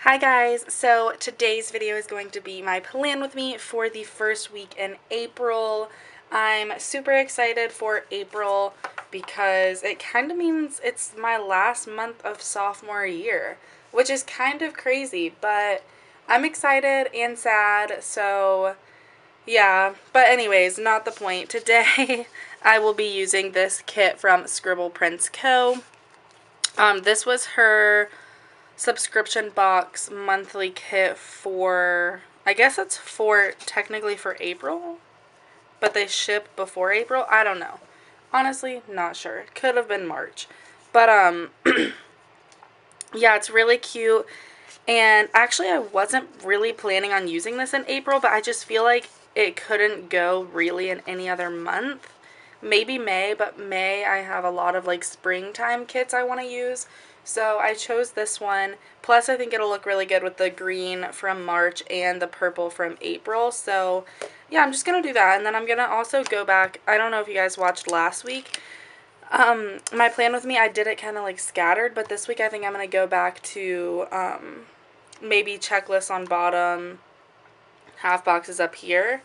Hi guys, so today's video is going to be my plan with me for the first week in April. I'm super excited for April because it kind of means it's my last month of sophomore year, which is kind of crazy, but I'm excited and sad, so yeah. But anyways, not the point. Today I will be using this kit from Scribble Prints Co. This was her subscription box monthly kit for, I guess it's for technically for April, but they ship before April. I don't know. Honestly, not sure. It could have been March. But yeah, it's really cute. And actually I wasn't really planning on using this in April, but I just feel like it couldn't go really in any other month. Maybe May, but May I have a lot of like springtime kits I want to use. So I chose this one. Plus I think it'll look really good with the green from March and the purple from April. So yeah, I'm just going to do that. And then I'm going to also go back. I don't know if you guys watched last week. My plan with me, I did it kind of like scattered. But this week I think I'm going to go back to maybe checklists on bottom, half boxes up here.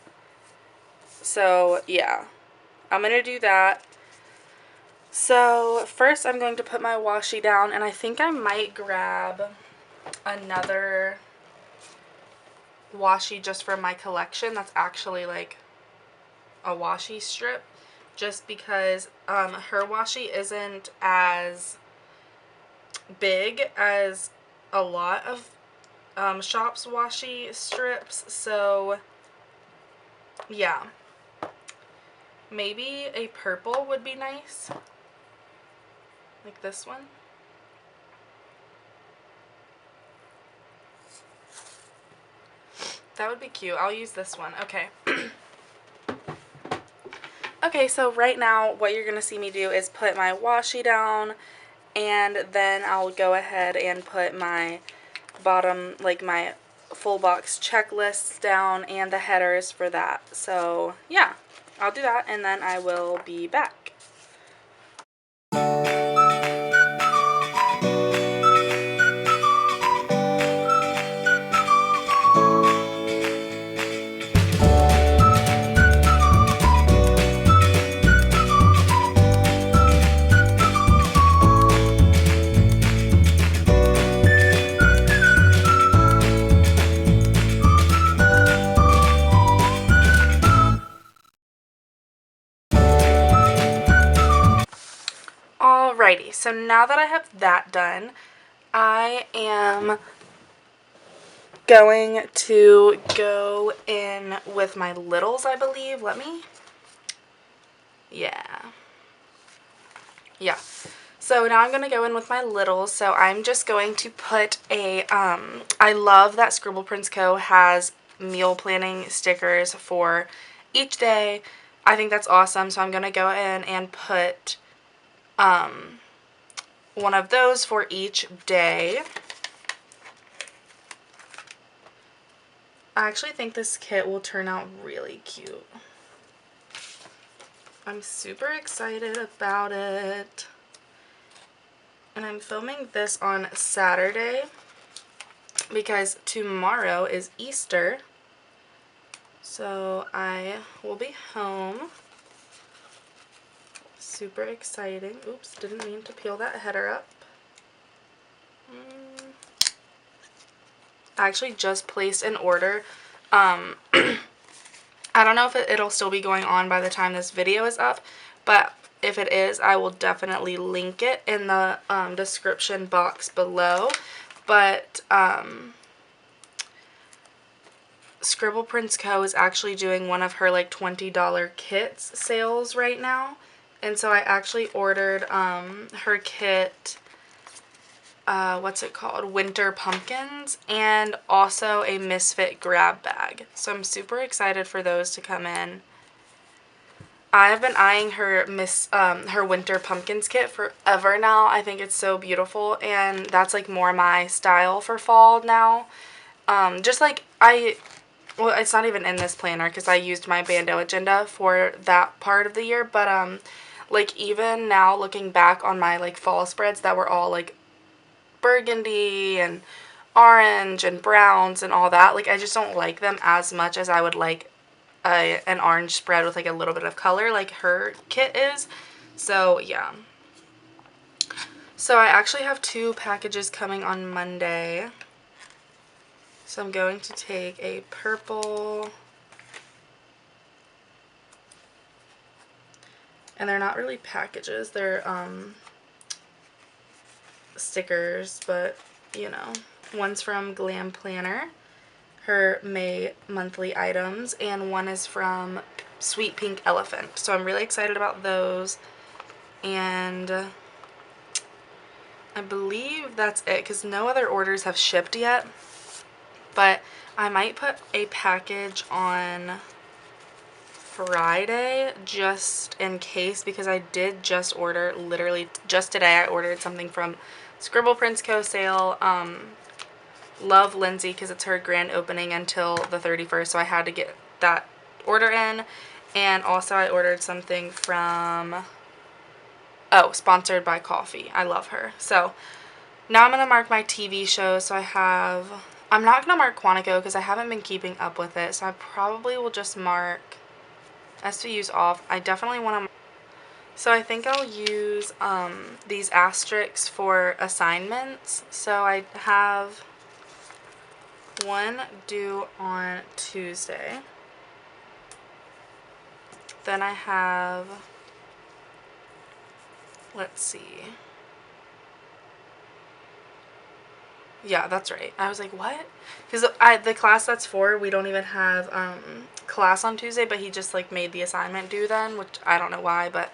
So yeah, I'm going to do that. So first I'm going to put my washi down, and I think I might grab another washi just for my collection that's actually like a washi strip, just because her washi isn't as big as a lot of shops washi strips. So yeah, maybe a purple would be nice, like this one. That would be cute. I'll use this one. Okay. Okay, so right now what you're going to see me do is put my washi down, and then I'll go ahead and put my bottom, like my full box checklists down and the headers for that. So yeah, I'll do that and then I will be back. Alrighty, so now that I have that done, I am going to go in with my littles, I believe. Yeah. So now I'm going to go in with my littles. So I'm just going to put a, I love that Scribble Prints Co. has meal planning stickers for each day. I think that's awesome. So I'm going to go in and put one of those for each day. I actually think this kit will turn out really cute. I'm super excited about it. And I'm filming this on Saturday because tomorrow is Easter. So I will be home. Super exciting. Oops, didn't mean to peel that header up. I actually just placed an order. I don't know if it'll still be going on by the time this video is up, but if it is, I will definitely link it in the description box below. But Scribble Prints Co. is actually doing one of her like $20 kits sales right now. And so I actually ordered her kit, what's it called? Winter Pumpkins, and also a Misfit grab bag. So I'm super excited for those to come in. I have been eyeing her her Winter Pumpkins kit forever now. I think it's so beautiful, and that's like more my style for fall now. Just like well, it's not even in this planner because I used my Bando agenda for that part of the year, but like even now looking back on my like fall spreads that were all like burgundy and orange and browns and all that. Like, I just don't like them as much as I would like an orange spread with like a little bit of color like her kit is. So yeah. So I actually have 2 packages coming on Monday. So I'm going to take a purple, and they're not really packages, they're stickers, but you know. One's from Glam Planner, her May monthly items, and one is from Sweet Pink Elephant. So I'm really excited about those, and I believe that's it because no other orders have shipped yet. But I might put a package on Friday just in case, because I did just order, literally just today I ordered something from Scribble Prints Co sale. Love Lindsay because it's her grand opening until the 31st, so I had to get that order in. And also I ordered something from, oh, Sponsored by Coffee. I love her. So now I'm going to mark my TV shows. So I'm not going to mark Quantico because I haven't been keeping up with it. So I probably will just mark SVUs off. I definitely want to. So I think I'll use these asterisks for assignments. So I have one due on Tuesday. Then I have, let's see. Yeah, that's right. I was like, what? Because the class that's for, we don't even have class on Tuesday, but he just like made the assignment due then, which I don't know why, but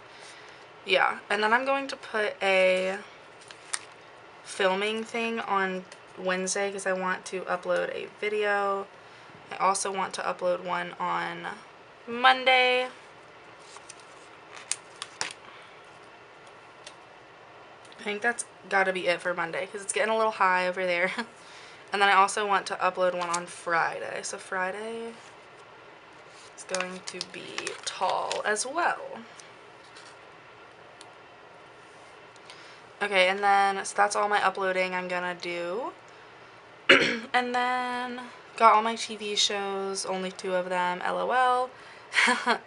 yeah. And then I'm going to put a filming thing on Wednesday because I want to upload a video. I also want to upload one on Monday. I think that's gotta be it for Monday because it's getting a little high over there. And then I also want to upload one on Friday. So Friday is going to be tall as well. Okay, and then, so that's all my uploading I'm gonna do. And then, got all my TV shows, only 2 of them, LOL.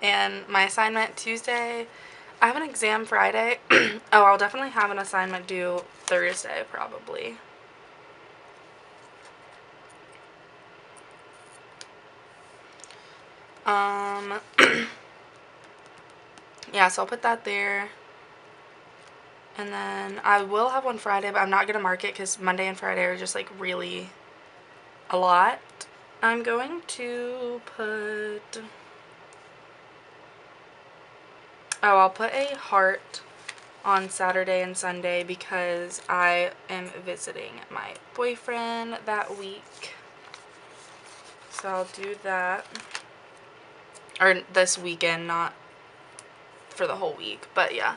And my assignment Tuesday. I have an exam Friday. Oh, I'll definitely have an assignment due Thursday, probably. Yeah, so I'll put that there. And then I will have one Friday, but I'm not going to mark it because Monday and Friday are just like really a lot. I'm going to put, oh, I'll put a heart on Saturday and Sunday because I am visiting my boyfriend that week. So I'll do that. Or this weekend, not for the whole week, but yeah.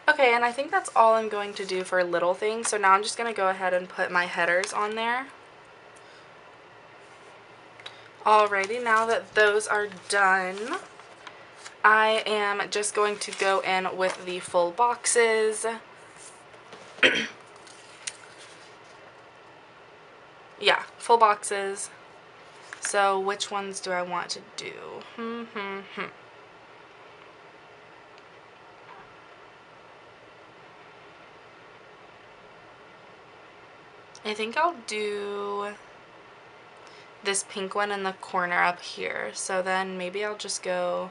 Okay, and I think that's all I'm going to do for little things. So now I'm just going to go ahead and put my headers on there. Alrighty, now that those are done, I am just going to go in with the full boxes. Yeah, full boxes. So which ones do I want to do? I think I'll do this pink one in the corner up here. So then maybe I'll just go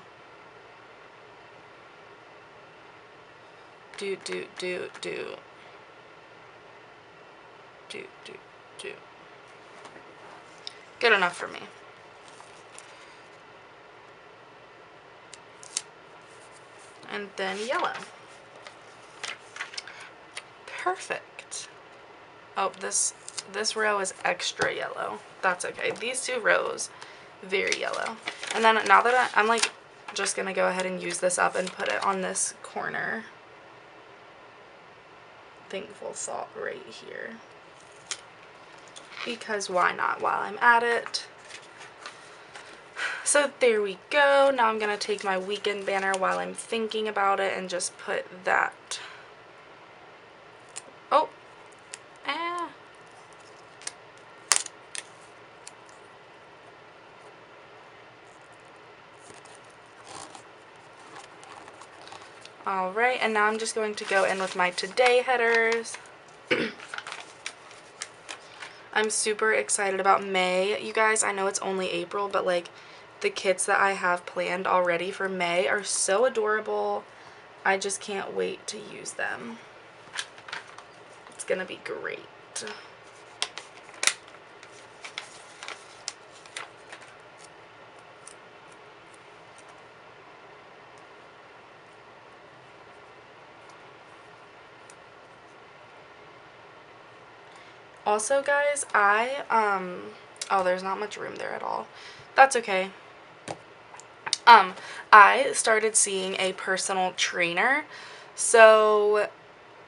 do. Good enough for me. And then yellow. Perfect. Oh, this row is extra yellow. That's okay. These 2 rows, very yellow. And then now that I'm like just gonna go ahead and use this up and put it on this corner. Thankful thought right here. Because why not while I'm at it? So there we go. Now I'm gonna take my weekend banner while I'm thinking about it and just put that. Oh. Alright, and now I'm just going to go in with my today headers. I'm super excited about May. You guys, I know it's only April, but like the kits that I have planned already for May are so adorable. I just can't wait to use them. It's gonna be great. Also, guys, oh, there's not much room there at all. That's okay. I started seeing a personal trainer, so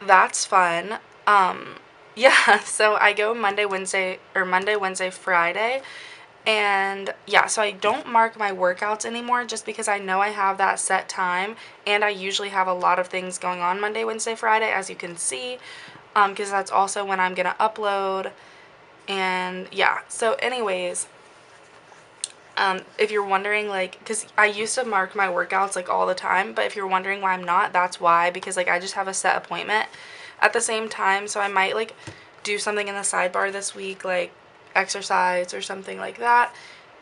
that's fun. Yeah, so I go Monday, Wednesday, Friday, and yeah, so I don't mark my workouts anymore just because I know I have that set time, and I usually have a lot of things going on Monday, Wednesday, Friday, as you can see, because that's also when I'm gonna upload, and yeah, so anyways, if you're wondering, like, because I used to mark my workouts, like, all the time, but if you're wondering why I'm not, that's why, because, like, I just have a set appointment at the same time, so I might, like, do something in the sidebar this week, like, exercise or something like that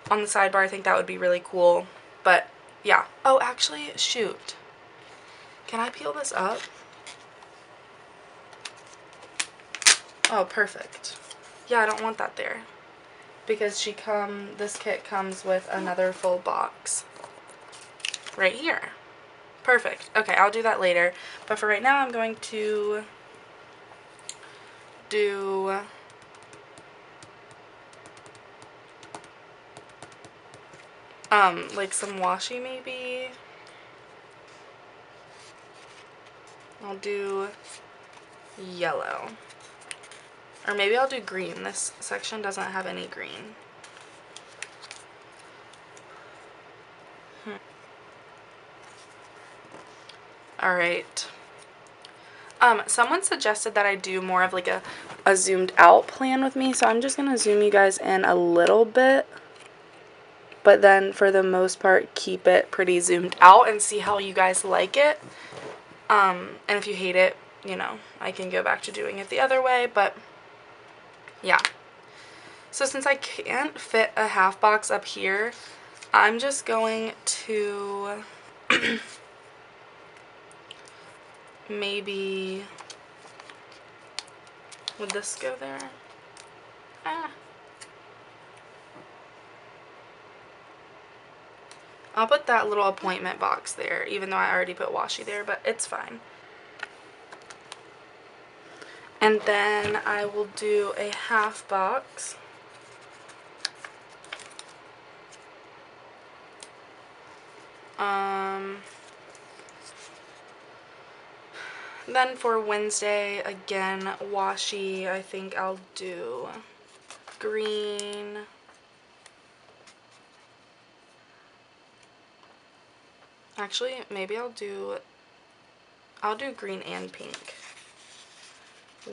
on the sidebar. I think that would be really cool, but, yeah. Oh, actually, shoot. Can I peel this up? Oh, perfect. Yeah, I don't want that there. Because this kit comes with another full box right here. Perfect. Okay, I'll do that later. But for right now, I'm going to do like some washi maybe. I'll do yellow. Or maybe I'll do green. This section doesn't have any green. Alright. Someone suggested that I do more of like a zoomed out plan with me, so I'm just going to zoom you guys in a little bit, but then for the most part keep it pretty zoomed out and see how you guys like it. And if you hate it, you know, I can go back to doing it the other way, but yeah. So since I can't fit a half box up here, I'm just going to maybe, would this go there? I'll put that little appointment box there, even though I already put washi there, but it's fine. And then I will do a half box. Then for Wednesday, again, washi, I think I'll do green. Actually, maybe I'll do green and pink.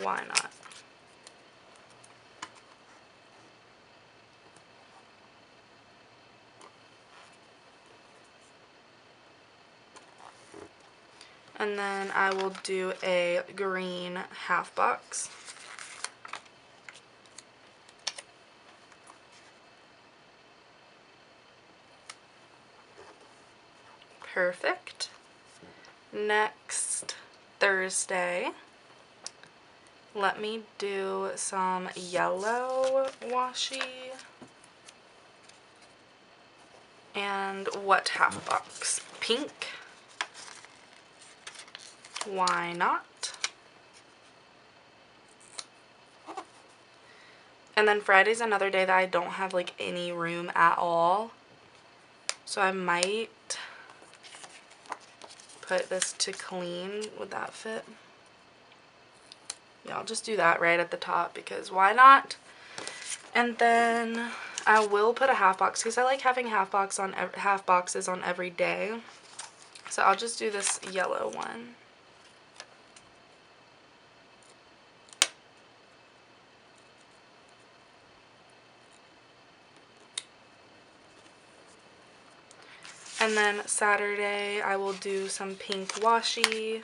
Why not? And then I will do a green half box. Perfect. Next Thursday, let me do some yellow washi. And what half box? Pink. Why not? And then Friday's another day that I don't have like any room at all. So I might put this to clean. Would that fit? Yeah, I'll just do that right at the top because why not? And then I will put a half box because I like having half boxes on every day. So I'll just do this yellow one. And then Saturday I will do some pink washi.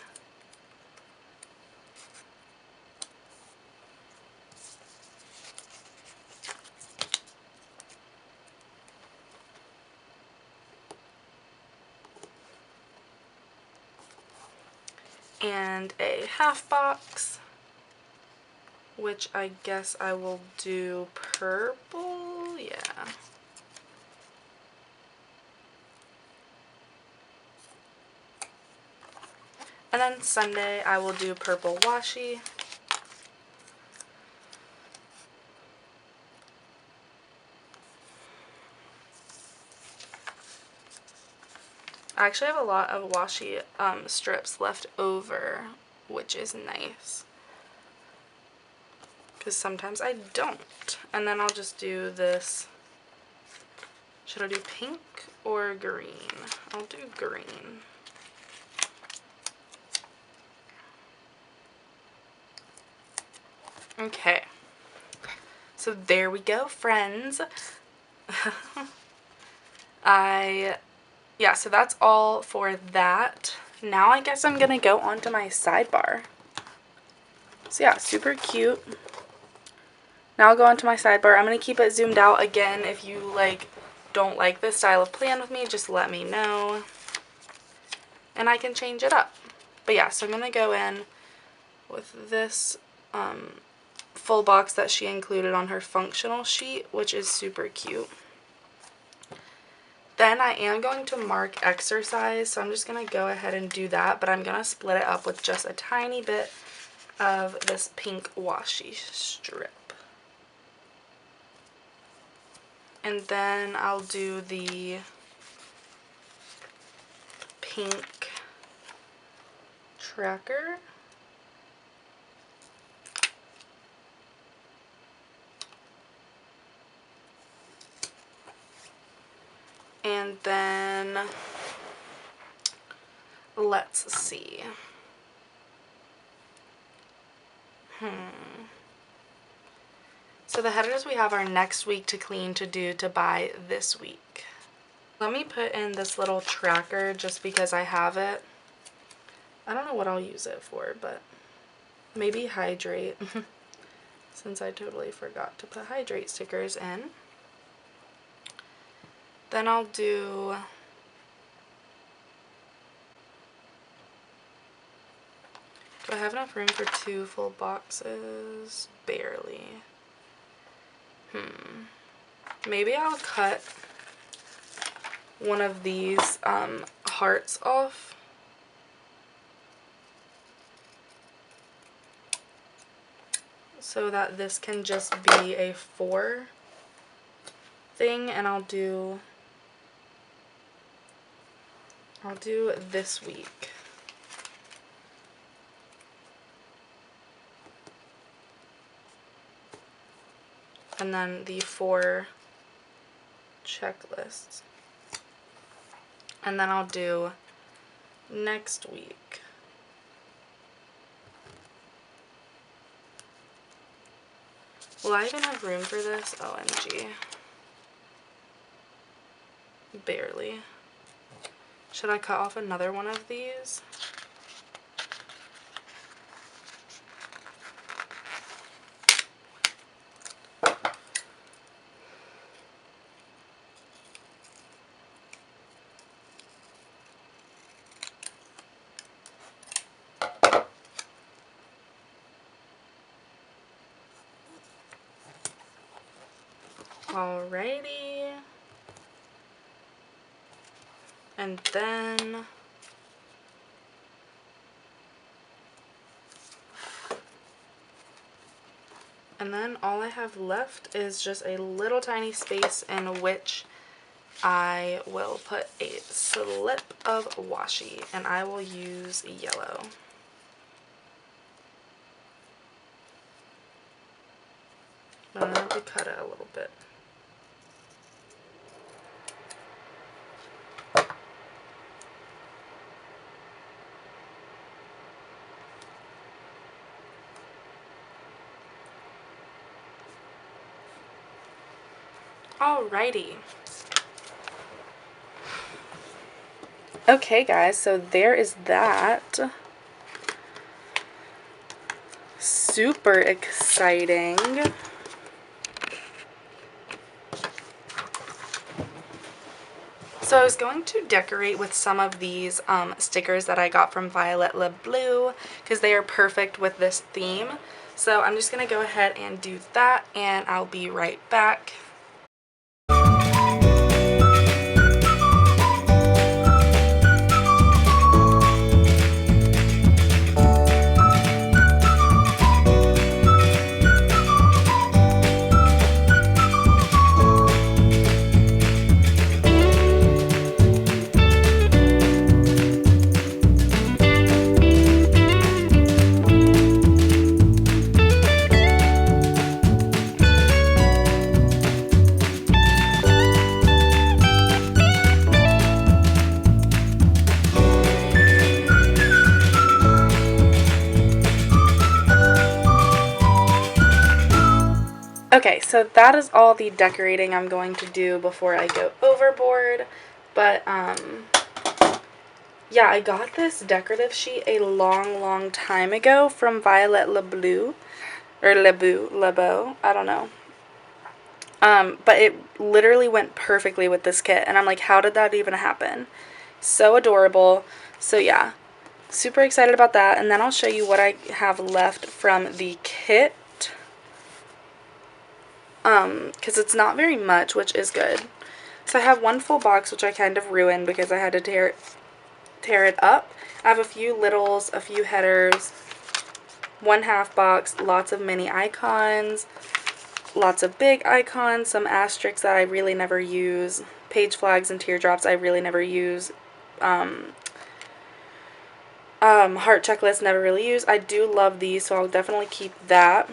And a half box, which I guess I will do purple, yeah. And then Sunday I will do purple washi. I actually have a lot of washi strips left over, which is nice. Because sometimes I don't. And then I'll just do this. Should I do pink or green? I'll do green. Okay. So there we go, friends. Yeah, so that's all for that. Now I guess I'm gonna go on to my sidebar. So yeah, super cute. Now I'll go on to my sidebar. I'm gonna keep it zoomed out. Again, if you don't like this style of plan with me, just let me know and I can change it up. But yeah, so I'm gonna go in with this full box that she included on her functional sheet, which is super cute. Then I am going to mark exercise, so I'm just going to go ahead and do that, but I'm going to split it up with just a tiny bit of this pink washi strip. And then I'll do the pink tracker. And then, let's see. So the headers we have are next week, to clean, to do, to buy this week. Let me put in this little tracker just because I have it. I don't know what I'll use it for, but maybe hydrate, since I totally forgot to put hydrate stickers in. Then I'll do I have enough room for 2 full boxes? Barely. Maybe I'll cut one of these hearts off. So that this can just be a 4 thing, and I'll do this week. And then the 4 checklists. And then I'll do next week. Will I even have room for this? OMG. Barely. Should I cut off another one of these? Alrighty. And then all I have left is just a little tiny space in which I will put a slip of washi, and I will use yellow. I'm going to have to cut it a little bit. Alrighty. Okay, guys, so there is that. Super exciting. So I was going to decorate with some of these stickers that I got from Violet Le Bleu because they are perfect with this theme. So I'm just going to go ahead and do that, and I'll be right back. Okay, so that is all the decorating I'm going to do before I go overboard. But, yeah, I got this decorative sheet a long time ago from Violet Le Bleu, or Le Beau, I don't know. But it literally went perfectly with this kit, and I'm like, how did that even happen? So adorable. So, yeah, super excited about that, and then I'll show you what I have left from the kit. Because it's not very much, which is good. So I have one full box, which I kind of ruined because I had to tear it up. I have a few littles, a few headers, one half box, lots of mini icons, lots of big icons, some asterisks that I really never use, page flags and teardrops I really never use, heart checklist never really use. I do love these, so I'll definitely keep that.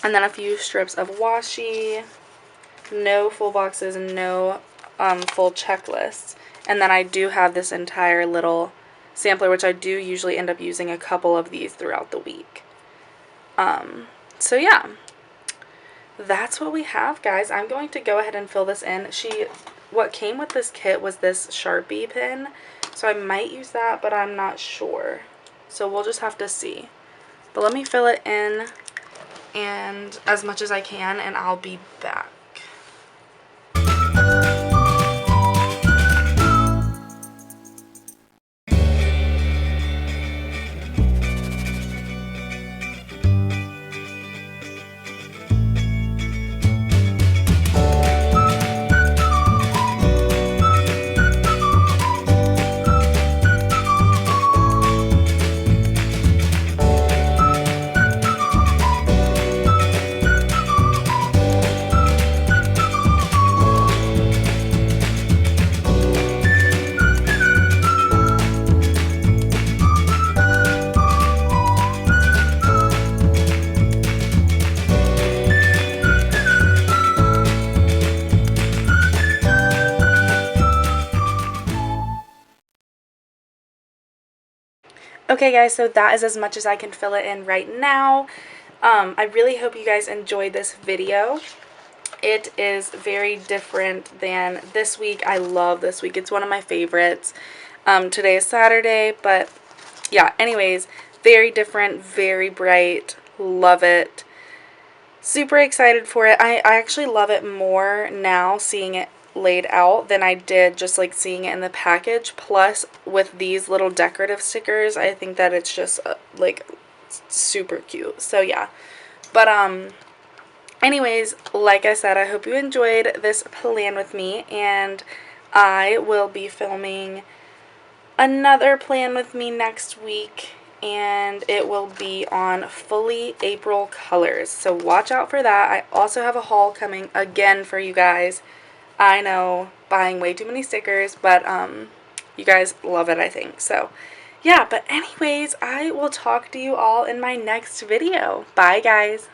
And then a few strips of washi, no full boxes, no full checklists. And then I do have this entire little sampler, which I do usually end up using a couple of these throughout the week. So yeah, that's what we have, guys. I'm going to go ahead and fill this in. What came with this kit was this Sharpie pen, so I might use that, but I'm not sure. So we'll just have to see. But let me fill it in and as much as I can, and I'll be back. Okay, guys, so that is as much as I can fill it in right now. I really hope you guys enjoyed this video. It is very different than this week. I love this week. It's one of my favorites. Today is Saturday, but yeah, anyways, very different, very bright. Love it. Super excited for it. I actually love it more now seeing it laid out than I did just like seeing it in the package. Plus with these little decorative stickers, I think that it's just like super cute. So yeah, but anyways, like I said, I hope you enjoyed this plan with me, and I will be filming another plan with me next week, and it will be on fully April colors, so watch out for that. I also have a haul coming again for you guys. I know, buying way too many stickers, but you guys love it, I think. So yeah, but anyways, I will talk to you all in my next video. Bye, guys.